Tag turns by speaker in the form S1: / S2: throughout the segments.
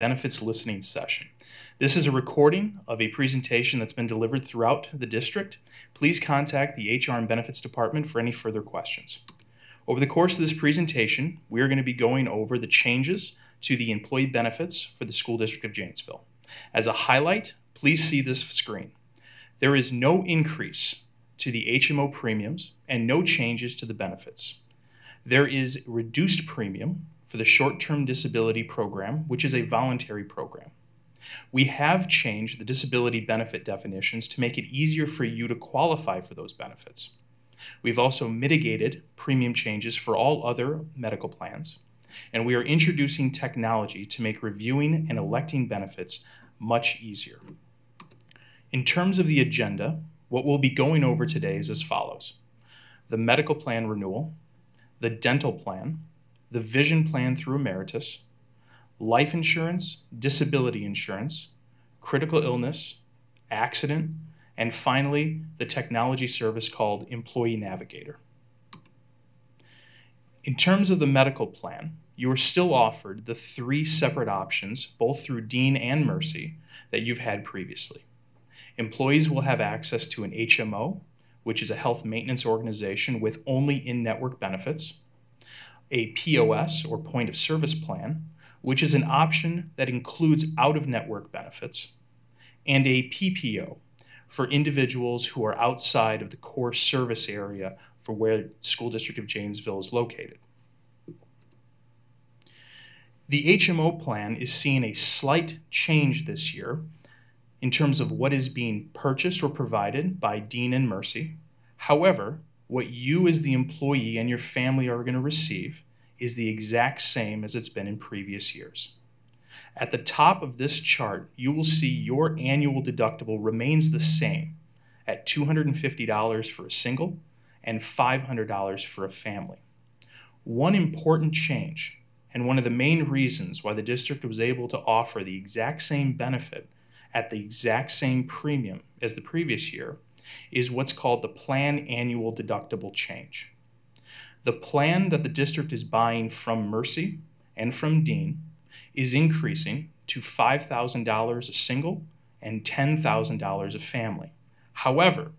S1: benefits listening session. This is a recording of a presentation that's been delivered throughout the district. Please contact the HR and Benefits Department for any further questions. Over the course of this presentation, we are going to be going over the changes to the employee benefits for the School District of Janesville. As a highlight, please see this screen. There is no increase to the HMO premiums and no changes to the benefits. There is reduced premium for the short-term disability program, which is a voluntary program. We have changed the disability benefit definitions to make it easier for you to qualify for those benefits. We've also mitigated premium changes for all other medical plans, and we are introducing technology to make reviewing and electing benefits much easier. In terms of the agenda, what we'll be going over today is as follows: the medical plan renewal, the dental plan, the vision plan through emeritus, life insurance, disability insurance, critical illness, accident, and finally, the technology service called Employee Navigator. In terms of the medical plan, you are still offered the 3 separate options, both through Dean and Mercy, that you've had previously. Employees will have access to an HMO, which is a health maintenance organization with only in-network benefits, a POS, or point of service plan, which is an option that includes out-of-network benefits, and a PPO for individuals who are outside of the core service area for where the School District of Janesville is located. The HMO plan is seeing a slight change this year in terms of what is being purchased or provided by Dean and Mercy. However, what you as the employee and your family are going to receive is the exact same as it's been in previous years. At the top of this chart, you will see your annual deductible remains the same at $250 for a single and $500 for a family. One important change, and one of the main reasons why the district was able to offer the exact same benefit at the exact same premium as the previous year, is what's called the plan annual deductible change. The plan that the district is buying from Mercy and from Dean is increasing to $5,000 a single and $10,000 a family. However,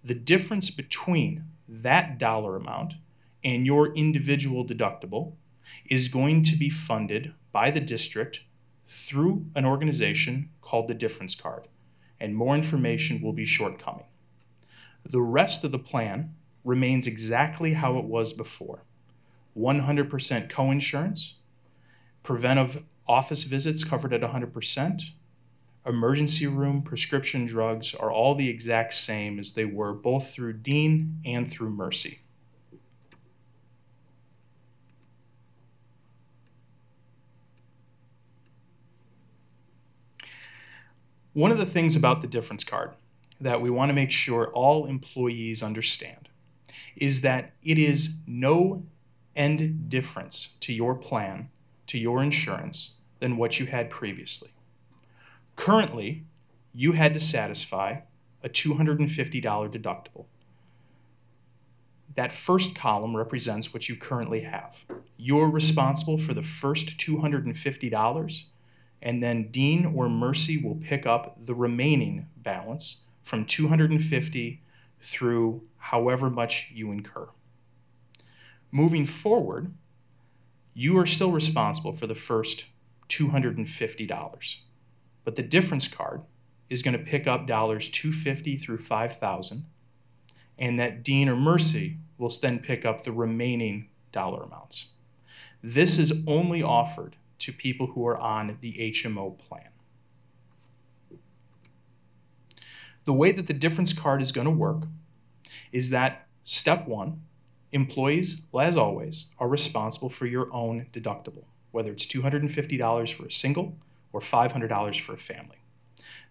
S1: the difference between that dollar amount and your individual deductible is going to be funded by the district through an organization called the Difference Card, and more information will be forthcoming. The rest of the plan remains exactly how it was before. 100% coinsurance, preventive office visits covered at 100%, emergency room prescription drugs are all the exact same as they were both through Dean and through Mercy. One of the things about the Difference Card that we want to make sure all employees understand is that it is no end difference to your plan, to your insurance, than what you had previously. Currently, you had to satisfy a $250 deductible. That first column represents what you currently have. You're responsible for the first $250, and then Dean or Mercy will pick up the remaining balance from $250 through however much you incur. Moving forward, you are still responsible for the first $250, but the Difference Card is going to pick up $250 through $5,000, and that Dean or Mercy will then pick up the remaining dollar amounts. This is only offered to people who are on the HMO plan. The way that the Difference Card is going to work is that step 1, employees, as always, are responsible for your own deductible, whether it's $250 for a single or $500 for a family.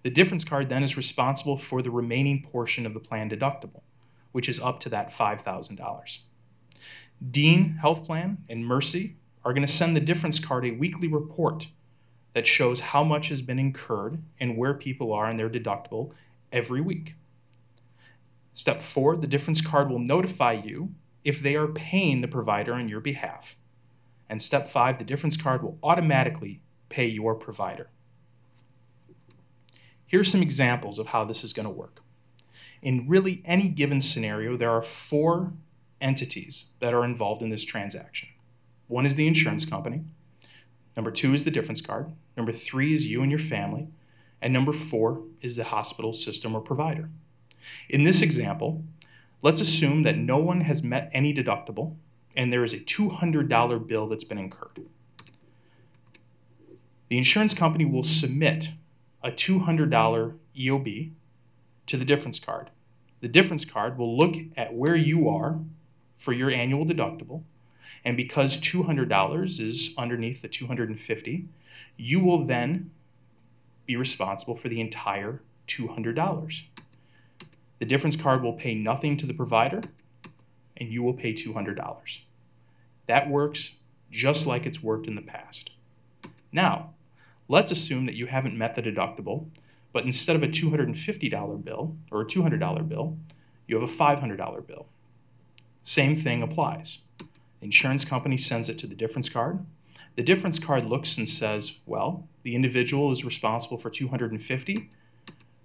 S1: The Difference Card then is responsible for the remaining portion of the plan deductible, which is up to that $5,000. Dean Health Plan and Mercy are going to send the Difference Card a weekly report that shows how much has been incurred and where people are in their deductible every week. Step 4, the Difference Card will notify you if they are paying the provider on your behalf. And step 5, the Difference Card will automatically pay your provider. Here's some examples of how this is going to work. In really any given scenario, there are 4 entities that are involved in this transaction. One is the insurance company. Number 2 is the difference card. Number 3 is you and your family. And number 4 is the hospital system or provider. In this example, let's assume that no one has met any deductible and there is a $200 bill that's been incurred. The insurance company will submit a $200 EOB to the difference card. The difference card will look at where you are for your annual deductible, and because $200 is underneath the $250, you will then be responsible for the entire $200. The difference card will pay nothing to the provider, and you will pay $200. That works just like it's worked in the past. Now, let's assume that you haven't met the deductible, but instead of a $250 bill or a $200 bill, you have a $500 bill. Same thing applies. The insurance company sends it to the difference card. The difference card looks and says, well, the individual is responsible for $250,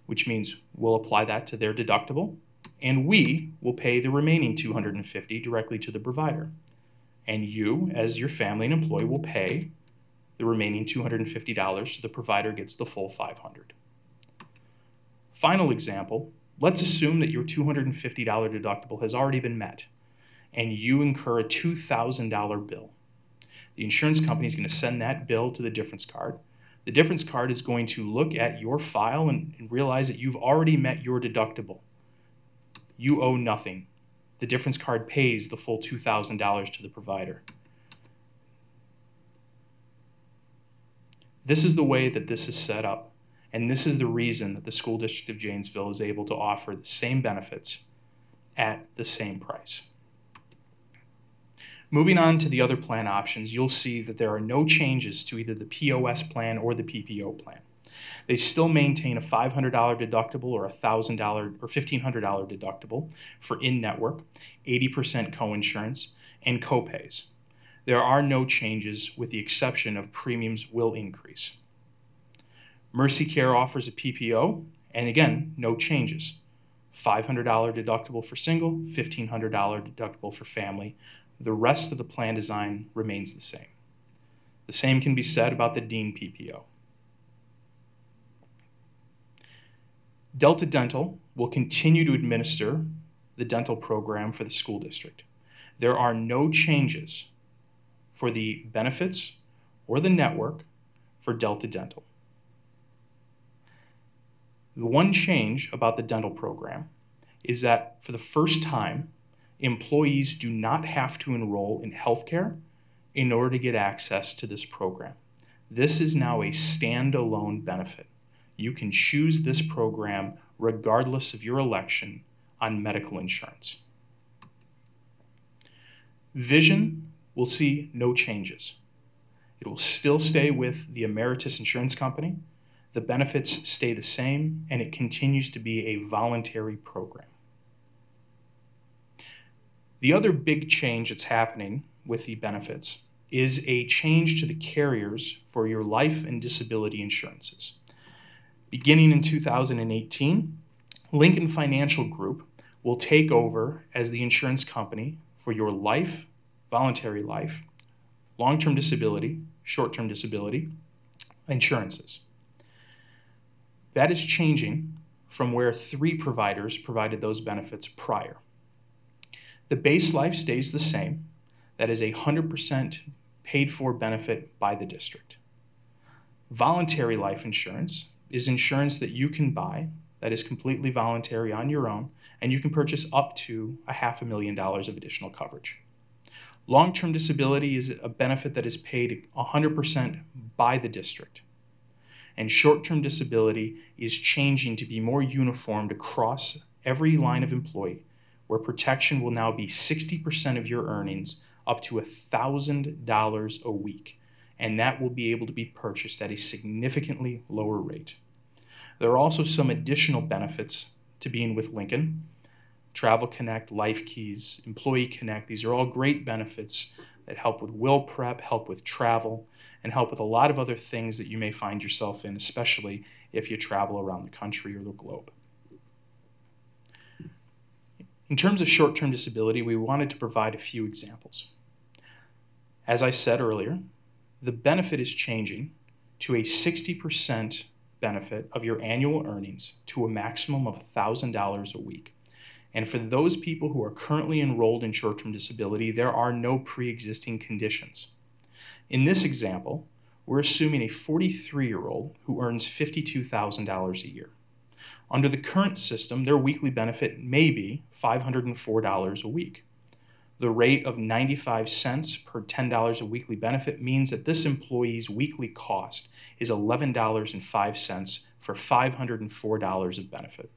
S1: which means we'll apply that to their deductible, and we will pay the remaining $250 directly to the provider. And you, as your family and employee, will pay the remaining $250 so the provider gets the full $500. Final example, let's assume that your $250 deductible has already been met and you incur a $2,000 bill. The insurance company is going to send that bill to the difference card. The difference card is going to look at your file and realize that you've already met your deductible. You owe nothing. The difference card pays the full $2,000 to the provider. This is the way that this is set up, and this is the reason that the School District of Janesville is able to offer the same benefits at the same price. Moving on to the other plan options, you'll see that there are no changes to either the POS plan or the PPO plan. They still maintain a $500 deductible or $1,000 or $1,500 deductible for in-network, 80% coinsurance, and copays. There are no changes with the exception of premiums will increase. Mercy Care offers a PPO, and again, no changes. $500 deductible for single, $1,500 deductible for family. The rest of the plan design remains the same. The same can be said about the Dean PPO. Delta Dental will continue to administer the dental program for the school district. There are no changes for the benefits or the network for Delta Dental. The one change about the dental program is that for the first time, employees do not have to enroll in healthcare in order to get access to this program. This is now a standalone benefit. You can choose this program regardless of your election on medical insurance. Vision will see no changes. It will still stay with the Emeritus Insurance Company. The benefits stay the same, and it continues to be a voluntary program. The other big change that's happening with the benefits is a change to the carriers for your life and disability insurances. Beginning in 2018, Lincoln Financial Group will take over as the insurance company for your life, voluntary life, long-term disability, short-term disability insurances. That is changing from where 3 providers provided those benefits prior. The base life stays the same. That is a 100% paid for benefit by the district. Voluntary life insurance is insurance that you can buy that is completely voluntary on your own, and you can purchase up to $500,000 of additional coverage. Long-term disability is a benefit that is paid 100% by the district. And short-term disability is changing to be more uniformed across every line of employee, where protection will now be 60% of your earnings up to $1,000 a week, and that will be able to be purchased at a significantly lower rate. There are also some additional benefits to being with Lincoln. Travel Connect, Life Keys, Employee Connect, these are all great benefits that help with will prep, help with travel, and help with a lot of other things that you may find yourself in, especially if you travel around the country or the globe. In terms of short-term disability, we wanted to provide a few examples. As I said earlier, the benefit is changing to a 60% benefit of your annual earnings to a maximum of $1,000 a week. And for those people who are currently enrolled in short-term disability, there are no pre-existing conditions. In this example, we're assuming a 43-year-old who earns $52,000 a year. Under the current system, their weekly benefit may be $504 a week. The rate of 95 cents per $10 a weekly benefit means that this employee's weekly cost is $11.05 for $504 of benefit.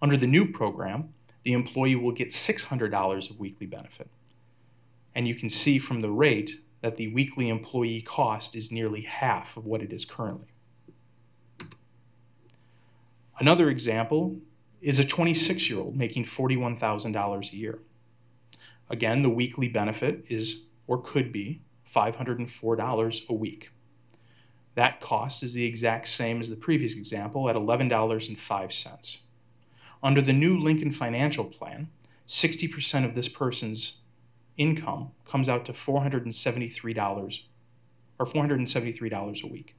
S1: Under the new program, the employee will get $600 of weekly benefit. And you can see from the rate that the weekly employee cost is nearly half of what it is currently. Another example is a 26-year-old making $41,000 a year. Again, the weekly benefit is, or could be, $504 a week. That cost is the exact same as the previous example at $11.05. Under the new Lincoln Financial Plan, 60% of this person's income comes out to $473 a week.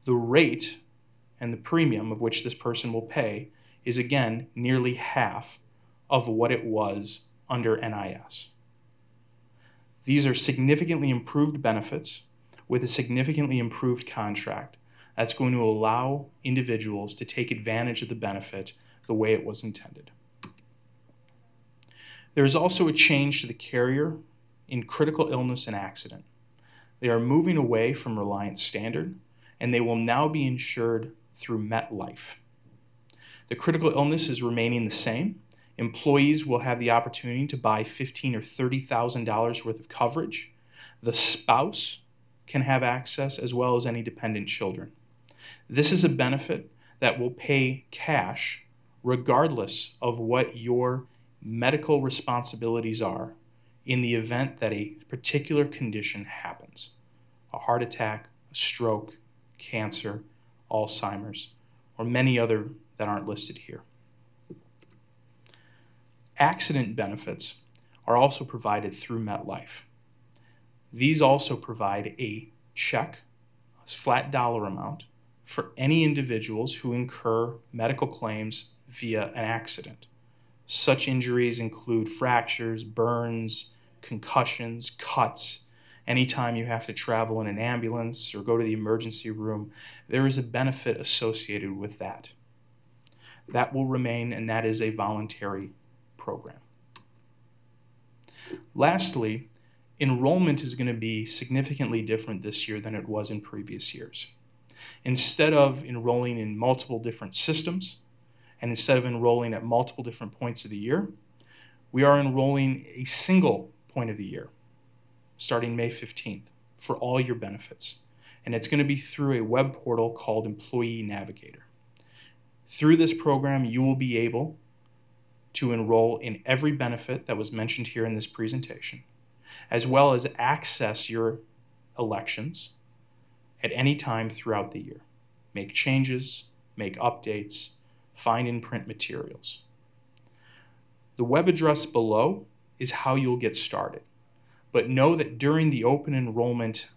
S1: The rate and the premium of which this person will pay is again nearly half of what it was under NIS. These are significantly improved benefits with a significantly improved contract that's going to allow individuals to take advantage of the benefit the way it was intended. There is also a change to the carrier in critical illness and accident. They are moving away from Reliance Standard, and they will now be insured through MetLife. The critical illness is remaining the same. Employees will have the opportunity to buy $15,000 or $30,000 worth of coverage. The spouse can have access as well as any dependent children. This is a benefit that will pay cash regardless of what your medical responsibilities are in the event that a particular condition happens. A heart attack, a stroke, cancer, Alzheimer's, or many other that aren't listed here. Accident benefits are also provided through MetLife. These also provide a check, a flat dollar amount, for any individuals who incur medical claims via an accident. Such injuries include fractures, burns, concussions, cuts. Anytime you have to travel in an ambulance or go to the emergency room, there is a benefit associated with that. That will remain, and that is a voluntary program. Lastly, enrollment is going to be significantly different this year than it was in previous years. Instead of enrolling in multiple different systems, and instead of enrolling at multiple different points of the year, we are enrolling a single point of the year, starting May 15th, for all your benefits. And it's going to be through a web portal called Employee Navigator. Through this program, you will be able to enroll in every benefit that was mentioned here in this presentation, as well as access your elections at any time throughout the year. Make changes, make updates, find and print materials. The web address below is how you'll get started. But know that during the open enrollment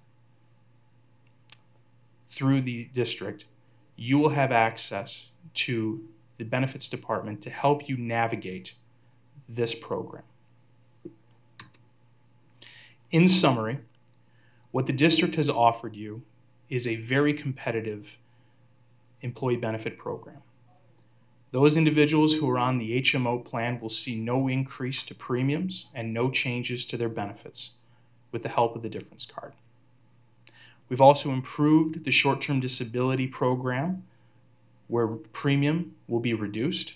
S1: through the district, you will have access to the benefits department to help you navigate this program. In summary, what the district has offered you is a very competitive employee benefit program. Those individuals who are on the HMO plan will see no increase to premiums and no changes to their benefits with the help of the difference card. We've also improved the short-term disability program where premium will be reduced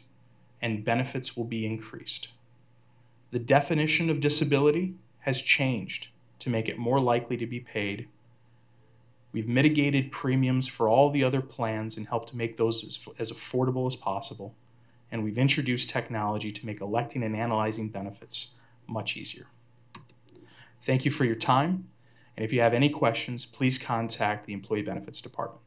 S1: and benefits will be increased. The definition of disability has changed to make it more likely to be paid. We've mitigated premiums for all the other plans and helped to make those as affordable as possible. And we've introduced technology to make electing and analyzing benefits much easier. Thank you for your time. And if you have any questions, please contact the Employee Benefits Department.